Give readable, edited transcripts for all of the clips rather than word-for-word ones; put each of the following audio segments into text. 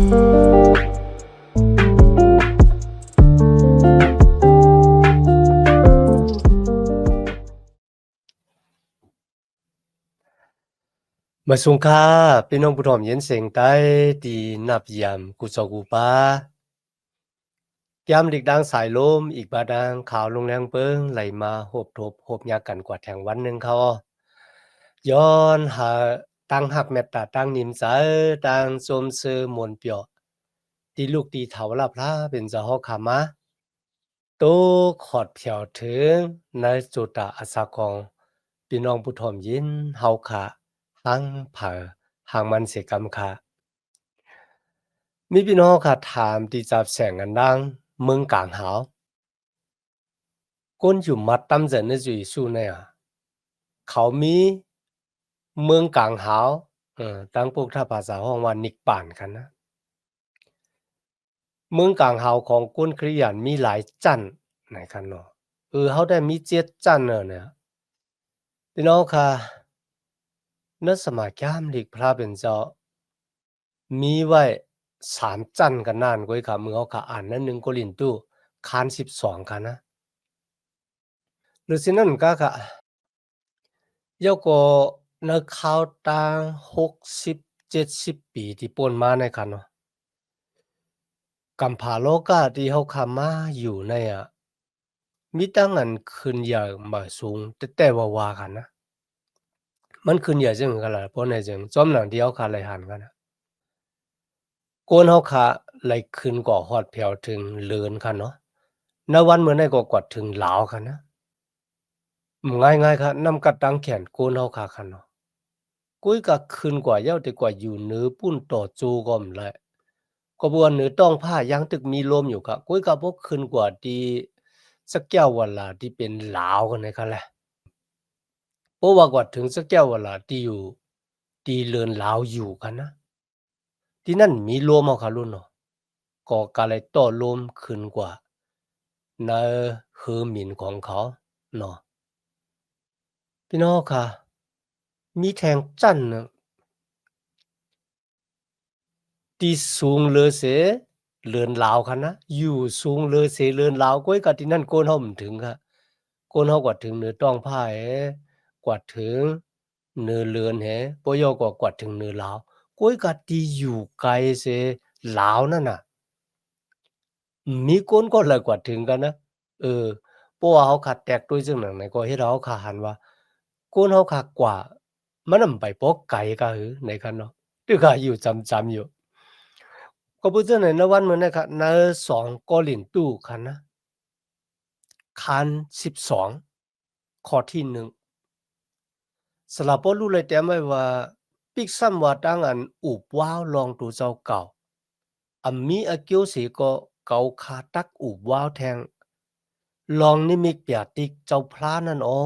มาสุงค่าพี่น้องผู้ถ่อมเย็นเสียงใต้ตีนับยามกุศกูปายามดิกดังสายลมอีกบาดังข่าวลงแรงเปิ้งไหลมาโหบทบโหบยากันกว่าแทงวันหนึ่งเขาย้อนหาตั้งหักแมตตาตั้งนิมใจตั้งสมซื้อมวลเปียวตีลูกตีเถาลับลาเป็นจะฮอกขามาโตขอดเผียวถึงในจุตาอาสากองพี่น้องผู้ถ่อมยินเฮาขาหังเผอหางมันเสกำค่ะมีพี่น้องค่ะถามที่จับแสงกันดังเมืองกลางหาวก้นอยู่มัดตั้มเจนในจุยสู้เนี่ยเขามีเมืองกลางหาวตั้งพวกถ้าภาษาห้องว่านิกป่านกันนะเมืองกลางหาวของก้นคริยันมีหลายจันไหนกันเนาะเขาได้มีเจ็ดจันเนี่ยพี่น้องค่ะนักสมัยยามหลีกพระเป็นเจ้ามีไว้สามจันกันนานก้อยค่ะมือเขาค่ะอ่านนั้นหนึ่งโกลินตู้คาน12กันนะหรือสินั่นก็ค่ะยกก็นักข่าวต่าง60-70ปีที่ป่นมาในคันเนาะกำผาโลกาที่เขาขามาอยู่ในมีตั้งอันขึ้นอย่างมาสูงแต่ว่ากันนะมันขึ้นอย่างจังกันล่ะเพราะในจังจอมหลังที่เขาขาไหลหันกันนะโกนเขาขาไหลขึ้นกว่าฮอดแผ่วถึงเลินคันเนาะณวันเมื่อในก็กว่าถึงลาวคันนะง่ายๆครับนำกัดตังแขนโกนเขาขาคันเนาะกุ้ยก็ขึ้นกว่าเย้าแต่กว่าอยู่เหนือปุ้นต่อจูก็มแหละก็บ่ว่าเหนือต้องผ้ายังตึกมีลมอยู่ครับกุ้ยก็บ่ขึ้นกว่าที่สักแก้ววันละที่เป็นลาวกันนะครับแหละเพราะว่ากว่าถึงสักแก้ววันละที่อยู่ที่เลินลาวอยู่กันนะที่นั่นมีลมเอาค่ะรุ่นเนาะก็กะเลยต่อลมขึ้นกว่าในฮือหมิ่นของเขาเนาะพี่น้องค่ะมีแทงจันทร์น่ะที่สูงเลอเสเรือนลาวคันนะอยู่สูงเลอเสเรือนลาวก้อยกะที่นั่นโกนเฮาบ่ถึงค่ะโกนเฮากว่าถึงเหนือต้องผ้าแหกว่าถึงเหนือเรือนแหบ่ย่อกว่ากว่าถึงเหนือลาวก้อยกะที่อยู่ไกลเสลาวนั่นน่ะมีคนก็หลายกว่าถึงกันนะเออเพราะว่าเฮาขัดแตกด้วยซึ่งหนังไหนก็เฮ็ดให้เฮาคาหันว่าคนเฮาคักกว่ามันนำไปบ่ไกลกะหือไหนกันเนาะตึกอะอยู่จำๆอยู่ก็บ่จังไหนนะวันมื้อนั้นค่ะใน2กอลินตู้คันนะคัน12ข้อที่1สลับบ่รู้เลยแต้มไว้ว่าปิกซ้ำว่าตั้งอันอูบว้าวลองตูเจ้าเก่ามีอะเกียวสีก็เกาคาตักอูบว้าวแทงลองนิมิกเปียติกเจ้าพลานั่นอ้อ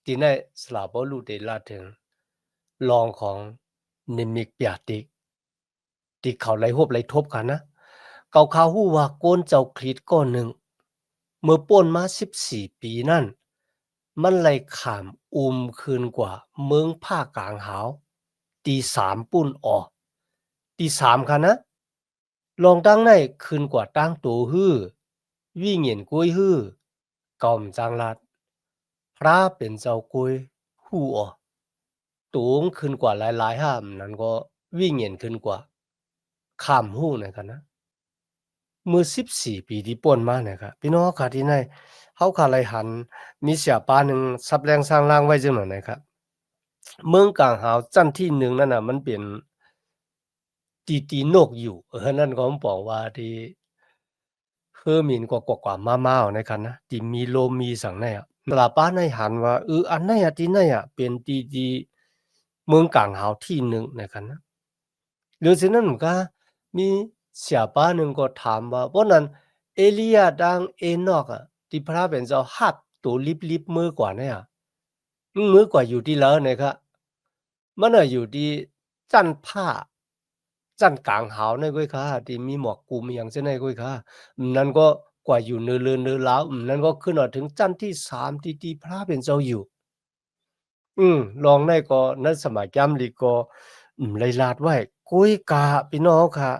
ที่ไหนสลับบ่รู้ได้ลาถึงลองของนิมิกเปียติกที่เขาไหลฮบไหลทบกันนะเก่าข่าวฮู้ว่าโกนเจ้าคริสต์ก้อนหนึ่งเมื่อป่นมา14ปีนั่นมันไหลข้ามคืนกว่าเมืองภาคกลางหาวตี3ปุ้นออกตี3ค่ะนะลองตั้งในคืนกว่าตั้งโตฮื้อวี่เหงียนกุ้ยฮื้อก่อมจังลัดพระเป็นเจ้ากุ้ยฮู้ออตูงขึ้นกว่าหลายๆห้ามนั้นก็วี่เหงียนขึ้นกว่าข้ามฮู้นั่นค่ะนะ มือ14ปีที่ป่นมาเนี่ยครับพี่น้องขาที่ไหนเขาขาไหลหันมีเสียป้าหนึ่งซับแรงสร้างร่างไว้จังหน่อยนะครับเมืองกลางหาวจันที่หนึ่งนั่นน่ะมันเป็นตีนกอยู่นั่นก็ผมบอกว่าที่คือหมินกว่ามาๆนะครับนะที่มีลมมีสังในตลาป้าในหันว่าอันไหนที่ไหนเป็นที่เมืองกลางหาวที่หนึ่งนะครับนะ หรือฉะนั้นก็มีเสียป้าหนึ่งก็ถามว่าเพราะนั้นเอลียาดังเอนอกที่พระเป็นเจ้าหับตัวลิบมือกว่าเนี่ยมือกว่าอยู่ที่แล้วนะครับมันอยู่ที่จันผ้าจันกลางหาวในก้อยค่ะที่มีหมอกกลุ่มอย่างเช่นในก้อยค่ะนั่นก็กว่าอยู่เนื้อเลือนเนื้อล้าวนั่นก็ขึ้นมาถึงจันที่3ที่พระเป็นเจ้าอยู่ลองได้ก็นั้นสมัยจำลีก็ไลลาดไว้ กุยกะพี่น้องค่ะ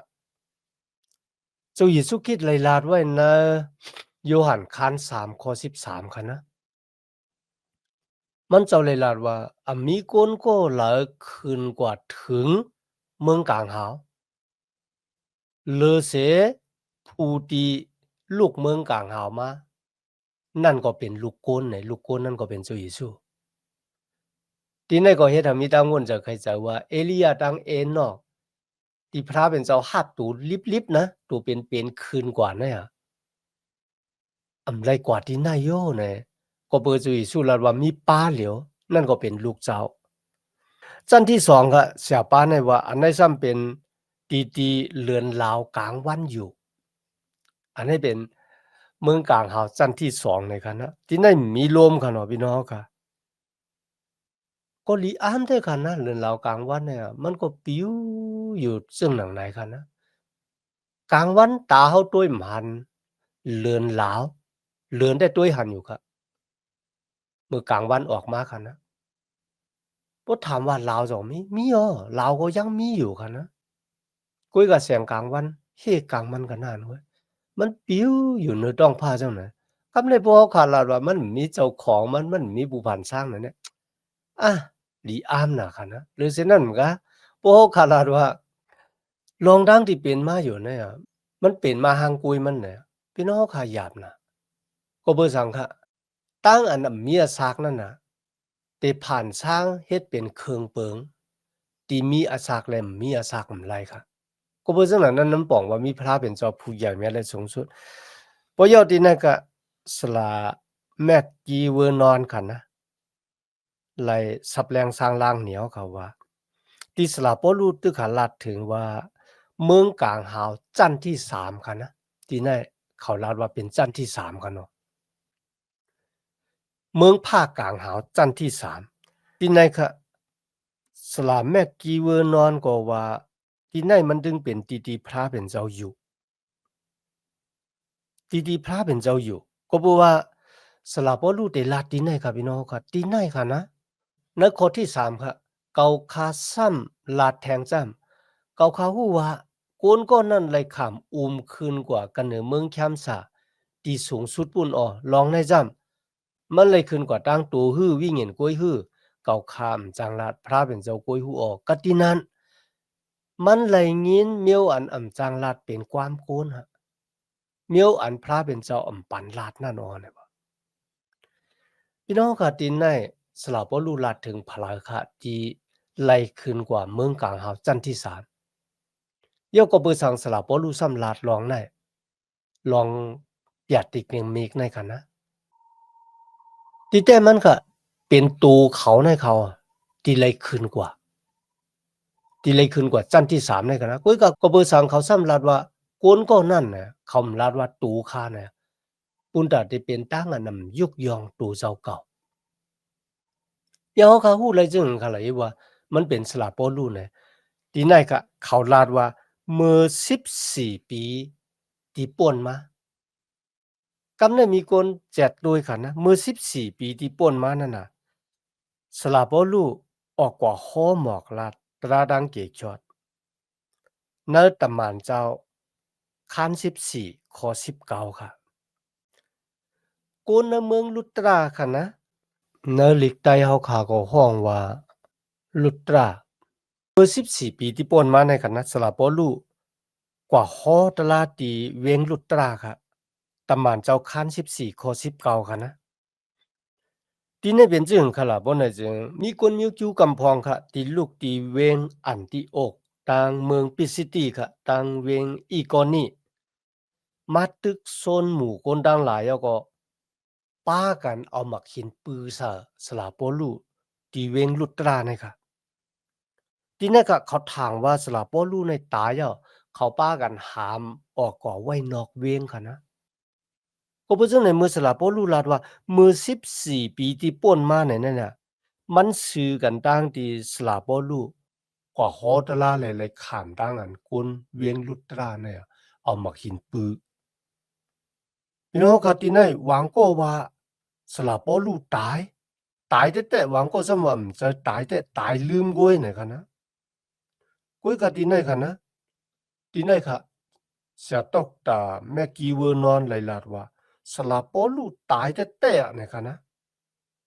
เจ้าเยซูคริสต์ไลลาดไว้นะโยหันคัน3ข้อ13ค่ะนะมันเจ้าไลลาดว่ามีคนก็หลายขึ้นกว่าถึงเมืองกลางหาวเลอเสผู้ที่ลูกเมืองกลางหาวมานั่นก็เป็นลูกโกนไหนลูกโกนนั่นก็เป็นเจ้าเยซูที่นั่นก็เฮ็ดให้มีตางวนจะเข้าใจว่าเอลียาตังเอนอกที่พระเป็นเจ้าฮัดตูลิบๆนะตูเป็นคืนกว่าเนี่ยไรกว่าที่นายโยเนี่ยก็เปิดเจ้าเยซูลาดว่ามีป้าเหลียวนั่นก็เป็นลูกเจ้าจันที่2ก็เสียป้าในว่าอันไหนซ้ำเป็นตีเลือนลาวกลางวันอยู่อันนี้เป็นเมืองกลางหาวจันที่2ในคันนะที่นั่นมีลมค่ะเนาะพี่น้องค่ะก็ลีอามด้วยกันนะเรือนราวกลางวันเนี่ยมันก็ปิวอยู่ซึ่งหนังไหนกันนะกลางวันตาเขาต้วยมันเรือนลาวเรือนได้ต้วยหันอยู่ครับเมื่อกลางวันออกมาคันนะก็ถามว่าลาวจะมีอ๋อลาวก็ยังมีอยู่คันนะกุ้ยกับแสงกลางวันเฮกลางมันกันนั่นเว้ยมันปิวอยู่ในต้องผ้าเจ้าไหนคำในพวกขาดลาดว่ามันมีเจ้าของมันมีผู้พันสร้างนั่นเนี่ยอะลีอามน่ะคันนะหรือเช่นนั้นก็พวกขาดลาดว่าลองดังที่เป็นมาอยู่เนี่ยมันเป็นมาหางกุยมันเนี่ยพี่น้องขาหยาบนะก็เบอร์สังค่ะตั้งอันน่ะเมียซากนั่นน่ะแต่ผ่านช้างเฮ็ดเป็นเครื่องเปิงที่มีอาซากและมีอาซากอำไรค่ะก็เบอร์จังนั้นนั้นป้องว่ามีพระเป็นเจ้าผู้ใหญ่แม้และสูงสุดพอยอดที่นั่นก็สละแมกกีเวอร์นอนค่ะนะไลสับแรงสร้างล่างเหนียวเขาว่าที่สละปอรูตึกขาลาดถึงว่าเมืองกลางหาวจันทร์ที่3ค่ะนะที่นั่นเขาลาดว่าเป็นจันทร์ที่3ค่ะเนาะเมืองภาคกลางหาวจันทร์ที่3ที่นั่นค่ะสละแมกกีเวอร์นอนก็ว่าที่นั่นมันถึงเป็นตีพระเป็นเจ้าอยู่ตีพระเป็นเจ้าอยู่ก็บอกว่าสละปอรูเตลาดที่นั่นค่ะพี่น้องค่ะที่นั่นค่ะนะ ในข้อที่3ครับเกาคาซ้ำลาดแทงจ้ำเกาคาฮู้ว่าโกนก้อนนั้นไหลขำขึ้นกว่ากันเหนือเมืองแคมสาที่สูงสุดปุ่นลองในจ้ำมันไหลขึ้นกว่าตั้งตัวฮื้อวิ่งเห็นกล้วยฮื้อเกาคามจังลาดพระเป็นเจ้ากล้วยฮู้กะตินั้นมันไหลยินเมียวอันจังลาดเป็นความโกนฮะเมียวอันพระเป็นเจ้าปันลาดนั่นเนี่ยบ่พี่น้องค่ะตินในสลาปลูลาดถึงพลาคะที่ไล่ขึ้นกว่าเมืองกลางหาวจันที่3เยาก็เปิดสังสลาปลูซ้ำลาดลองในลองปยาติกเนียงเมกในค่ะนะที่แต่มันก็เป็นตูเขาในเขาที่ไล่ขึ้นกว่าที่ไล่ขึ้นกว่าจันที่3ในค่ะนะก็เปิดสังเขาซ้ำลาดว่าโกนก็นั่นน่ะเขาลาดว่าตูคาน่ะปุนตาที่เป็นตั้งอันนำยุกยองตูเจ้าเก่า ยาเขาฮู้เลยจึงเขาเลยว่ามันเป็นสลาโปลูเนี่ยทีไหนก็เขาลาดว่าเมื่อ14ปีที่ป่นมากำเนี่ยมีคนแจกโดยค่ะนะเมื่อ14ปีที่ป่นมานั่นน่ะสลาโปลูออกกว่าข้อหมอกลาดตราดังเกกชอดเนตำมานเจ้าคัน14ข้อ19ค่ะกูนเมืองลุตราค่ะนะเนลิกไตเฮาขาก็ห้องว่าลุตรา เมื่อ14ปีที่ป่นมาในคณะสลาปอลูกว่าฮอตลาตีเวงลุตราค่ะตำหมานเจ้าคัน14ข้อ19ค่ะนะที่ในเป็นจึงค่ะล่ะบ่ได้จึงมีคนมิวจูกำพองค่ะที่ลูกตีเวงอันติโอกต่างเมืองปิซิตีค่ะต่างเวงอีกอนีมาตึกโซนหมู่คนดังหลายแล้วก็ป้ากันเอามักหินปือซะสลาปอลูตีเวงลุตราเนี่ยค่ะ ทีนี้ก็เขาถามว่าสลาโปลูในตายอ่ะเขาป้ากันหามออกก่อไว้นอกเวียงค่ะนะก็เพราะฉะนั้นเมื่อสลาโปลูลาดว่าเมื่อ14ปีที่ป่นมาเนี่ยนั่นน่ะมันซื้อกันตั้งที่สลาโปลูกว่าฮอตลาหลายๆขามตั้งอันกุนเวียงลุตราเนี่ยเอามาหินปือพี่น้องก็ที่ไหนหวังก็ว่าสลาโปลูตายแต่หวังก็สมว่าจะตายแต่ตายลืมก้วยเนี่ยค่ะนะ กุยกะตีไหนคะนะตีไหนคะเสียตอกตาแม่กีเวอร์นอนไหลลาดว่าสลาปอลูตายแต่เนี่ยคะนะ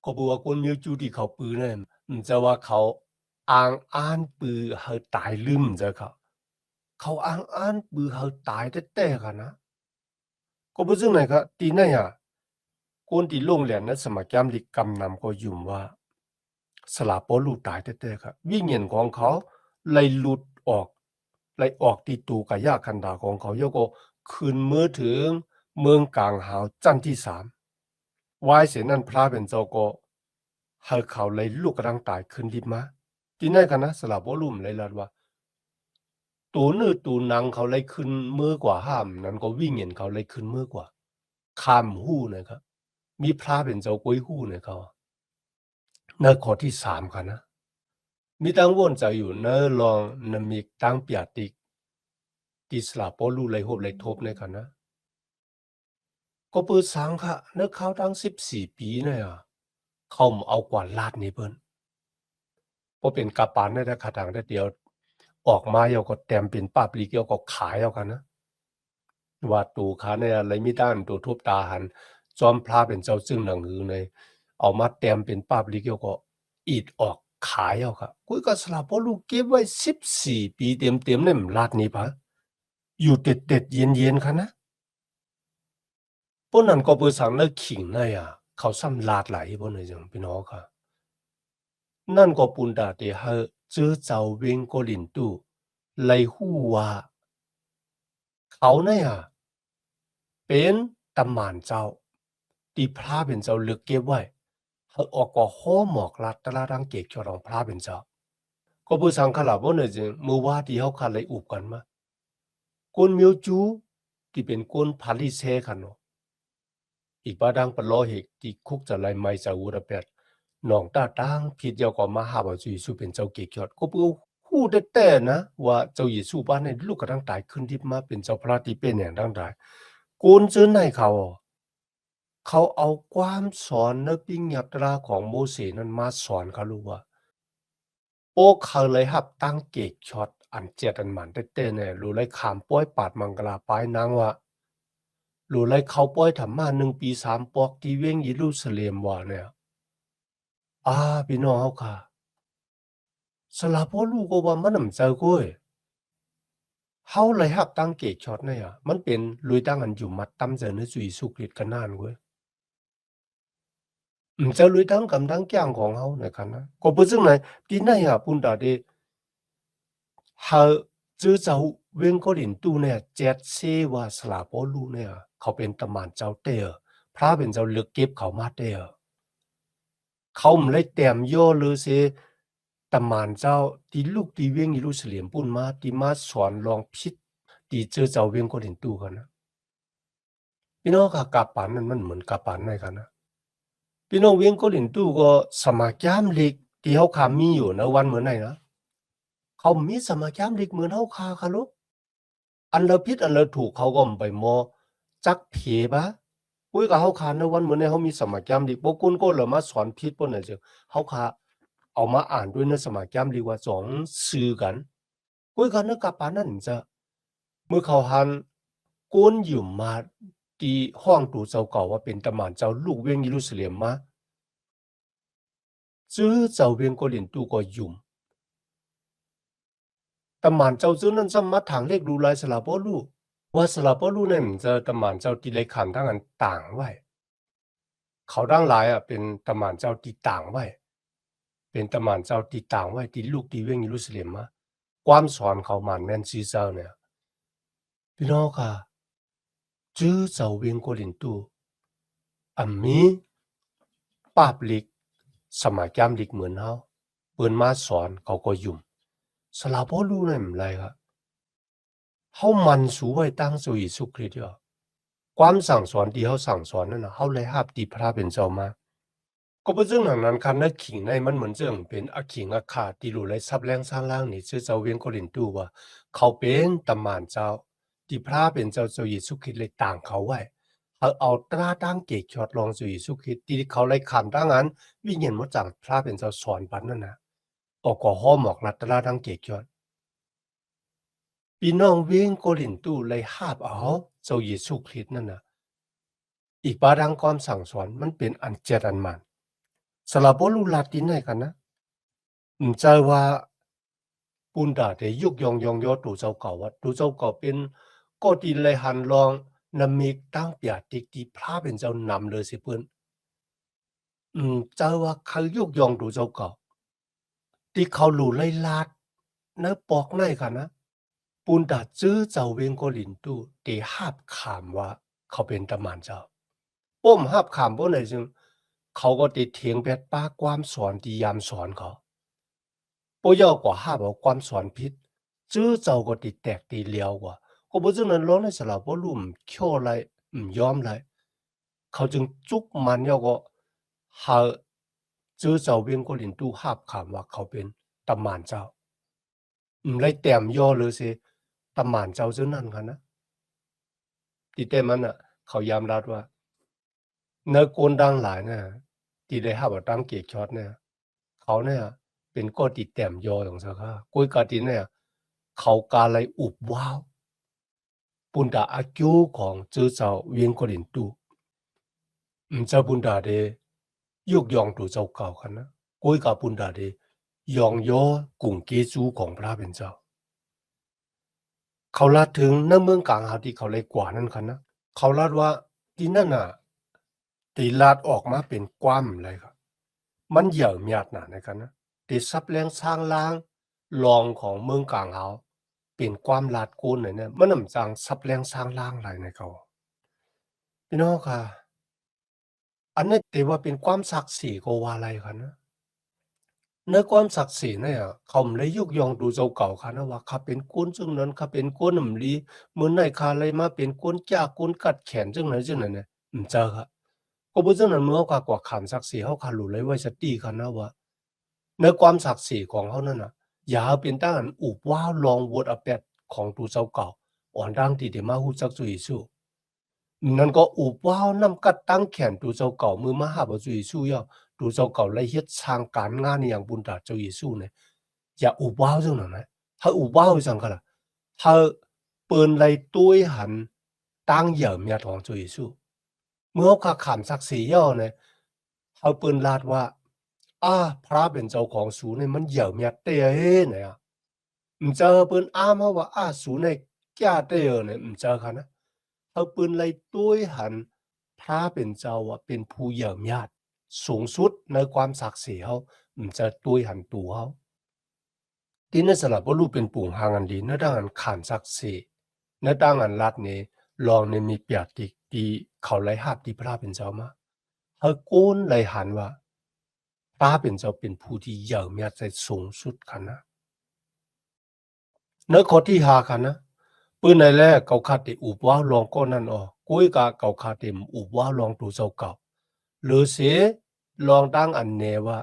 ก็บอกว่าคนมีจูที่เขาปืนเนี่ยจะว่าเขาอ้างอ้านปือเฮาตายลืมจะเขาอ้างอ้านปือเฮาตายแต่คะนะก็บ่ซึ่งไหนคะตีไหนอะคนที่ลงแหลนนั้นสมัครยามลิกำนำก็ยุ่มว่าสลาปอลูตายแต่ครับวิญญาณของเขาเลยหลุดออกเลยออกที่ตูกะยาคันดาของเขาโยก็ขึ้นมือถึงเมืองกลางหาวจันทร์ที่3วายเสียนั้นพระเป็นเจ้าก็ให้เขาเลยลูกกระดังตายขึ้นดิบมาที่ไหนกันนะสลาปอลุ่มเลยลาดว่าตูนื้อตูนังเขาเลยขึ้นมือกว่าห้ามนั้นก็วิ่งเห็นเขาเลยขึ้นมือกว่าข้ามหู้นะครับมีพระเป็นเจ้ากวยหู้เนี่ยเขาในข้อที่3กันนะมีตั้งวนใจอยู่เนอลองนมีตั้งเปียติกที่สลาปอลูเลยหบเลยทบในกันนะก็เปิดสังค่ะเนอเขาตั้ง14ปีเนี่ยเขาเอากว่าลาดนี้เปิ้นพอเป็นกาปานได้ขาดังได้เดียวออกมาเอาก็แต้มเป็นปาบลีกเอาก็ขายเอากันนะว่าตูขาเนี่ยอะไรมีด้านตูทุบตาหันจอมพระเป็นเจ้าซึ่งหนังหือในเอามาแต้มเป็นปาบลีกเอาก็อีดออกขายเอาค่ะกุยก็สลาปอลูเก็บไว้14ปีเต็มๆเนี่ยลาดนี้ปะอยู่เต็ดๆเย็นๆค่ะนะพวกนั้นก็เปิดสังเลิกขิงในเขาซ้ำลาดไหลพวกนี้จังพี่น้องค่ะนั่นก็ปุนดาเตเฮอเจอเจ้าเวงก็ลินตู้ไลหู้ว่าเขาเนี่ยเป็นตำหมานเจ้าที่พระเป็นเจ้าเลือกเก็บไว้เขาออกก็ห้อหมอกลัดตะลาดังเกกของพระเป็นเจ้าก็เปิดสังขลาพวกนี้จึงเมื่อว่าที่เขาขาดเลยอุบกันมาคนมิวจูที่เป็นคนพาลิเซกันเนาะ อีกบาดังปะล้อเหกที่คุกจะไลไม่จะอุระเปียดหนองตาตังผิดเดียวก็มาหาว่าเจ้าเยซูเป็นเจ้าเกศยอดก็เปื้อฮู้แต่นะว่าเจ้าเยซูบ้านในลูกกระทั่งตายขึ้นที่มาเป็นเจ้าพระที่เป็นอย่างดังใดโกนเจอในเขาเอาความสอนในปิญญาตราของโมเสสนั้นมาสอนเขารู้ว่าโอ้เขาเลยหับตั้งเกศช็อตอันเจ็ดอันหมันแต่เนี่ยรู้เลยขามป้อยปาดมังกลาปายนางว่ารู้เลยเขาป้อยทำมา1 ปี 3 ปอกที่เวียงเยรูซาเล็มว่าเนี่ยอาพี่น้องเขาค่ะสลาพ่อลูกก็ว่ามันนำเจอก้อยเขาเลยหับตั้งเกจช็อตเนี่ยมันเป็นลุยตั้งอันอยู่มัดตั้มเจอในสุยสุกฤตกันนานก้อยเจอลุยตั้งกำตั้งแก้งของเขาในกันนะก็เป็นซึ่งไหนที่ไหนปุ่นตาเดเขาเจอเจ้าเวงก็ลินตู้เนี่ยเจ็ดเซว่าสลาพ่อลูกเนี่ยเขาเป็นตำมานเจ้าเตอพระเป็นเจ้าเลือกเก็บเขามาเตอเขาไม่ได้เต็มย่อเลยเสตำมานเจ้าที่ลูกที่เวียงเยรูซาเล็มปุ่นมาที่มาสอนลองพิษที่เจอเจ้าเวียงก็ลินตู้กันนะพี่น้องค่ะกาปานนั้นมันเหมือนกาปานไหนกันนะพี่น้องเวียงก็ลินตู้ก็สมาคมเล็กที่เขาขามีอยู่นะวันเหมือนไหนนะเขามีสมาคมเล็กเหมือนเขาคาค่ะลูกอันละผิดอันละถูกเขาก็ไปมอจักเพียบะอุ้ยกับเขาคาในวันเหมือนในเขามีสมาคมเล็กพวกคุณก็เลยมาสอนผิดพวกนั้นเจ้าเขาคาเอามาอ่านด้วยในสมาคมเรียกว่าสองสื่อกันอุ้ยกันนะกาปานนั้นจะเมื่อเขาหันก้นอยู่มาที่ห้องตู่เจ้าเก่าว่าเป็นตำหมานเจ้าลูกเวียงเยรูซาเล็มมาจื้อเจ้าเวียงก็เรียนตู่ก็ยุ่มตำหมานเจ้าจื้อนั้นสมาถางเลขดูลายสลาปอลูว่าสลาปอลูนั่นจะตำหมานเจ้าที่เลยขันทั้งอันต่างไว้เขาดั้งหลายเป็นตำหมานเจ้าที่ต่างไว้เป็นตำหมานเจ้าที่ต่างไว้ที่ลูกที่เวียงเยรูซาเล็มมาความสอนเขาหมานแม่นซีเจ้าเนี่ยพี่น้องค่ะจื้อเจ้าเวียงก็เรียนตู่อันมีปาบลิกสมาคมลิกเหมือนเขาเปิ้นมาสอนเขาก็ยุ่มสลาบ่รู้นั่นไรครับเขามันสู่ไว้ตั้งสู่เยซูคริสต์อยู่ความสั่งสอนที่เขาสั่งสอนนั่นน่ะเขาเลยรับที่พระเป็นเจ้ามาก็เป็นเรื่องนั้นคันนักขิงในมันเหมือนเรื่องเป็นอขิงอาฆาตที่รู้เลยซับแรงสร้างล่างนี่ชื่อเจ้าเวียงโครินตูว่าเขาเป็นตำมานเจ้าที่พระเป็นเจ้าเยซูคริสต์เลยต่างเขาไว้เขาเอาตราตั้งเกศชอดลองสู่เยซูคริสต์ที่เขาเลยขำตั้งนั้นวิญญาณมาจากพระเป็นเจ้าสอนปันนั่นนะออกก็ห้อหมอกลัดตราตั้งเกศชอด พี่น้องเว้งโกลินตู้เลยหาบเอาเจ้าเยซูคริสต์นั่นน่ะอีกบาดังความสั่งสอนมันเป็นอันเจ็ดอันมันสลับบ่รู้ลาตินให้กันนะใจว่าปุนดาได้ยุกยองยอตู่เจ้าเก่าว่าตู่เจ้าเก่าเป็นก็ดีเลยหันลองนำมีตั้งเปียติกที่พระเป็นเจ้านำเลยสิเพิ่นเจ้าว่าเขายุกยองตู่เจ้าเก่าที่เขาหลู่ไล่ลาดเนื้อปอกในกันนะปุนดาจื้อเจ้าเวงโกลินตู้ได้หาบขามว่าเขาเป็นตะหมานเจ้าป้มหาบขามบ่ไหนจึงเขาก็ติดเถียงแปดป้าความสอนที่ยามสอนเขาบ่ยอกว่าหาบเอาความสอนผิดจื้อเจ้าก็ติดแตกตีเหลียวกว่าก็บ่จึงนั้นร้องในสลับบ่รู้เขียวไรยอมไรเขาจึงจุกมันยอก็หาจื้อเจ้าเวียงโกลินตู้หาบขามว่าเขาเป็นตะหมานเจ้าไรแต้มย่อเลยสิตะหมานเจ้าจึงนั้นกันนะที่แต่มันน่ะเขายามรับว่าเนื้อโกนดังหลายเนี่ยที่ได้หาบเอาตั้งเกียรช็อตเนี่ยเขาเนี่ยเป็นก็ติดแต้มย่อของซะค่ะกุยกาตินเนี่ยเขากาเลยอุบว้าวปุนดาอากิวของจื้อเจ้าเวียงโกลินตู้เจ้าปุนดาเดยุกยองตู่เจ้าเก่ากันนะกุยกาปุนดาเดยองย่อกุ่งเกจูของพระเป็นเจ้าเขาลาดถึงณเมืองกลางหาที่เขาเลยกว่านั่นคันนะเขาลาดว่าที่นั่นน่ะตีลาดออกมาเป็นกว้ามเลยครับมันเหยิ่งมีดหนาในกันนะตีซับแรงสร้างล้างรองของเมืองกลางเขาเป็นความลาดกูนเนี่ยมันนำจังซับแรงสร้างล้างอะไรในเขาพี่น้องค่ะอันนี้ถือว่าเป็นความศักดิ์สิทธิ์ก็ว่าอะไรกันนะในความศักดิ์สิทธิ์เนี่ยเขาไม่ได้ยกย่องดูเจ้าเก่าค่ะนะว่าเขาเป็นคนจังนั้นเขาเป็นคนหนำลีเหมือนในคาเลยมาเป็นคนจ้าคนกัดแขนจังไหนจังไหนเนี่ยเจอค่ะก็บ่จังนั้นเมื่อเขากว่าขามศักดิ์ศรีเขาขารู้เลยว่าสติค่ะนะว่าในความศักดิ์ศรีของเขานั่นน่ะอย่าเอาเป็นตั้งอันอุบว้าวลองวดอาแปดของดูเจ้าเก่าอ่อนดังที่ได้มาฮู้จักจุยสู้ นั่นก็อุบว้าวนำกัดตั้งแขนดูเจ้าเก่ามือมาหาพระเจ้าเยซูย่อดูเจ้าเก่าไล่เฮ็ดทางการงานอย่างบุญตาเจ้าเยซูเนี่ยอย่าอุบว้าวจังนั้นนะถ้าอุบว้าวจังก็ล่ะถ้าเปิ้นไล่ตุ้ยหันตั้งเหย่อเมียของเจ้าเยซูเมื่อเขาขามศักดิ์ศรีย่อเนี่ยเขาเปิ้นลาดว่าพระเป็นเจ้าของสูเนี่ยมันเหย่อเมียเตะเฮ้เนี่ยเจอเปิ้นอ้างมาว่าสูเนี่ยแก่เตะเนี่ยเจอค่ะนะ เอาปืนไล่ตุ้ยหันพระเป็นเจ้าว่าเป็นผู้เหยิ่งยาดสูงสุดในความศักดิ์ศรีเขาจะตุ้ยหันตัวเขาที่นั่นสลับว่ารูปเป็นปุ่งหางอันดีนั่นดังอันขานศักดิ์ศรีนั่นดังอันรัดนี้ลองในมีเปียติที่เขาไล่หาบที่พระเป็นเจ้ามาเขาโกนไล่หันว่าพระเป็นเจ้าเป็นผู้ที่เหยิ่งยาดใจสูงสุดกันนะเนื้อข้อที่หากันนะ ปืนในแรกเกาคาติอุบว่าลองก็นั่นกุยกาเกาคาติมอุบว่าลองตูเจ้าเก่าหรือเสียลองตั้งอันเนว่า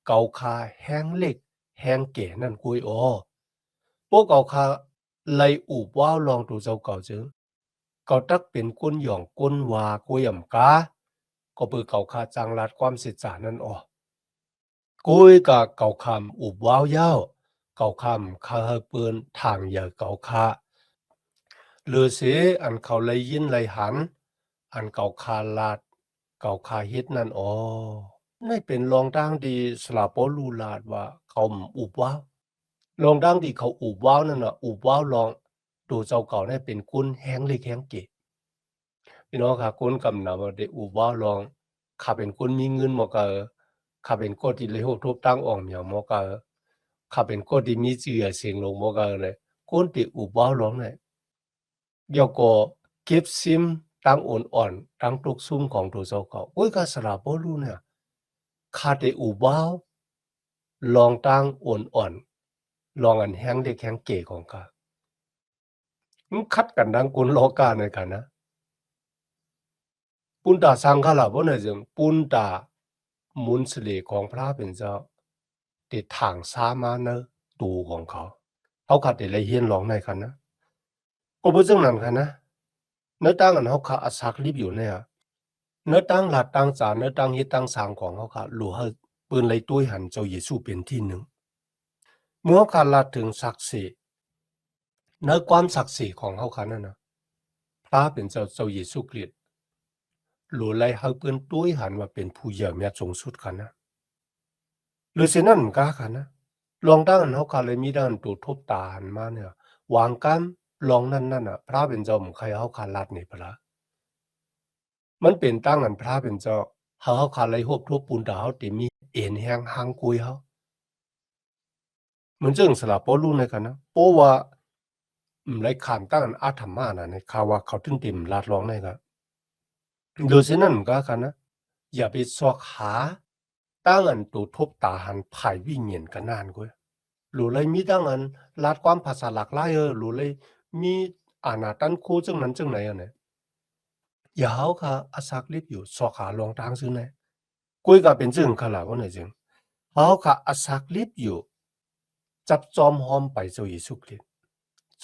เกาคาแห้งเล็กแห้งเก๋นั่นกุยพวกเกาคาไลอุบว่าลองตูเจ้าเก่าจึงเกาตักเป็นก้นหย่องก้นวากุยอ่ำกาก็เปือเกาคาจังลัดความเสียจานั่นกุยกาเกาคำอุบว่าวเย้าเกาคำคาเฮเปืนทางอย่าเกาคา หรือเสียอันเขาเลยยินเลยหันอันเก่าคาลาดเก่าคาเฮ็ดนั่นไม่เป็นรองดังดีสลาโปลูลาดว่าเขาอุบว้าวรองดังที่เขาอุบว้าวนั่นน่ะอุบว้าวลองดูเจ้าเก่าได้เป็นกุนแห้งเล็กแห้งเกะพี่น้องค่ะกุนกำนาว่าได้อุบว้าวลองข้าเป็นคนมีเงินหมอกะข้าเป็นคนที่เลยโหทบตั้งอ่อมเหมียวหมอกะข้าเป็นคนที่มีชื่อเสียงลงหมอกะเลยคนที่อุบว้าวลองเนี่ย เดี๋ยวก็เก็บซิมตั้งอ่อนๆตั้งตุกซุ่มของตัวเจ้าเก่าโอ้ยกาสระบ่รู้เนี่ยคาได้อูบ้าวลองตั้งอ่อนๆลองอันแห้งเด็กแห้งเก๋ของกามันคัดกันดังกุนโลกาในกันนะปุนตาสังฆาละบ่เนี่ยจึงปุนตามุนสเลของพระเป็นเจ้าติดถังสามาเนตูของเขาเขาขัดได้เลยเฮียนร้องในกันนะก็บ่จังนั้นกันนะเนื้อตั้งอันเขาขาอักษรรีบอยู่เนี่ยเนื้อตั้งหลักตั้งจานเนื้อตั้งเฮ็ดตั้งสางของเขาขาหลัวให้ปืนเลยตุ้ยหันเจ้าเยซูเป็นที่หนึ่งเมื่อเขาขาลาถึงศักดิ์ศรี ในความศักดิ์สิทธิ์ของเฮาคันนั่นน่ะพระเป็นเจ้าเยซูคริสต์รู้ไล่เฮาเปิ้นตุ้ยหันว่าเป็นผู้เยี่ยมยอดสูงสุดคันนะหรือฉะนั้นกะคันนะลองตั้งอันเฮาคันเลยมีด้านตูทบตาหันมาเนี่ยวางกันลองนั่นน่ะพระเป็นเจ้าหมู่ใครเฮาคันลัดนี่พะละมันเป็นตั้งอันพระเป็นเจ้าเฮาคันเลยฮบทบปูนตาเฮาติมีเอ็นแฮงหังกุยเฮาเหมือนจึงสละปอรู้ในกันนะเพราะว่าไล่ขานตั้งอันอาธรรมาน่ะในข่าวว่าเขาถึงเต็มลาดร้องในก็โดยฉะนั้นก็คันนะอย่าไปซอกหาตั้งอันตูทบตาหันไผวิญญาณกันนานกุยรู้เลยมีตั้งอันลาดความภาษาหลากหลายรู้เลยมีอานาตันคูจังนั้นจังไหนอะเนี่ยอย่าเฮาค่ะอาศักลิบอยู่ซอกหาลองทางซื่อแน่กุยก็เป็นจึงค่ะล่ะว่าไหนจึงเฮาค่ะอาศักลิบอยู่จับจอมหอมไปเจ้าเยซูคริสต์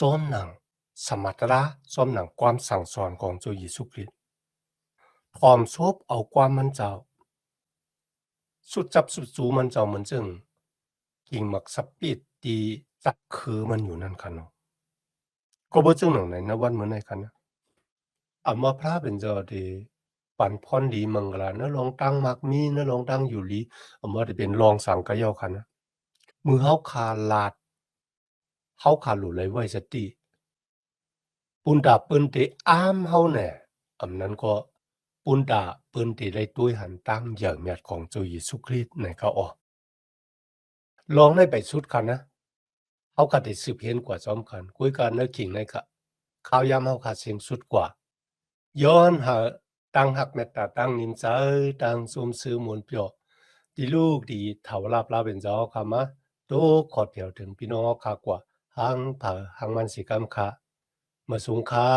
จอมหนังสมรรถนะจอมหนังความสั่งสอนของเจ้าเยซูคริสต์พร้อมซบเอาความมันเจ้าสุดจับสุดจูมันเจ้าเหมือนจึงกิ่งหมักสับปิดตีจับคือมันอยู่นั่นค่ะเนาะก็บ่จึงหนังไหนนะวันเหมือนไหนกันนะอำมาพระเป็นเจ้าดีปันพรดีมังกลานะลองตั้งมักมีนะลองตั้งอยู่ลีอำมาได้เป็นรองสังกะเยาค่ะนะมือเฮาคาลาดเฮาคาหลุเลยไว้สติปุณตาเปิ้นติอ้ามเฮาแหน่อำนั้นก็ปุณตาเปิ้นติได้ตุ้ยหันตั้งอย่างแมดของเจ้าเยซูคริสต์ในเขาออกลองได้ไปสุดคันนะเฮาก็ได้สืบเห็นกว่าซ้อมกันคุยกันเนื้อขิงในค่ะข้าวยามเฮาขาดเสียงสุดกว่าย้อนหาตั้งหักเมตตาตั้งนินใจตั้งซุมซื้อมวลเปียวที่ลูกดีเถาลาบลาเป็นเจ้าคำมะโตขอดเปียวถึงพี่น้องคากว่าหังเผาหังมันสิกำคามาสูงค่า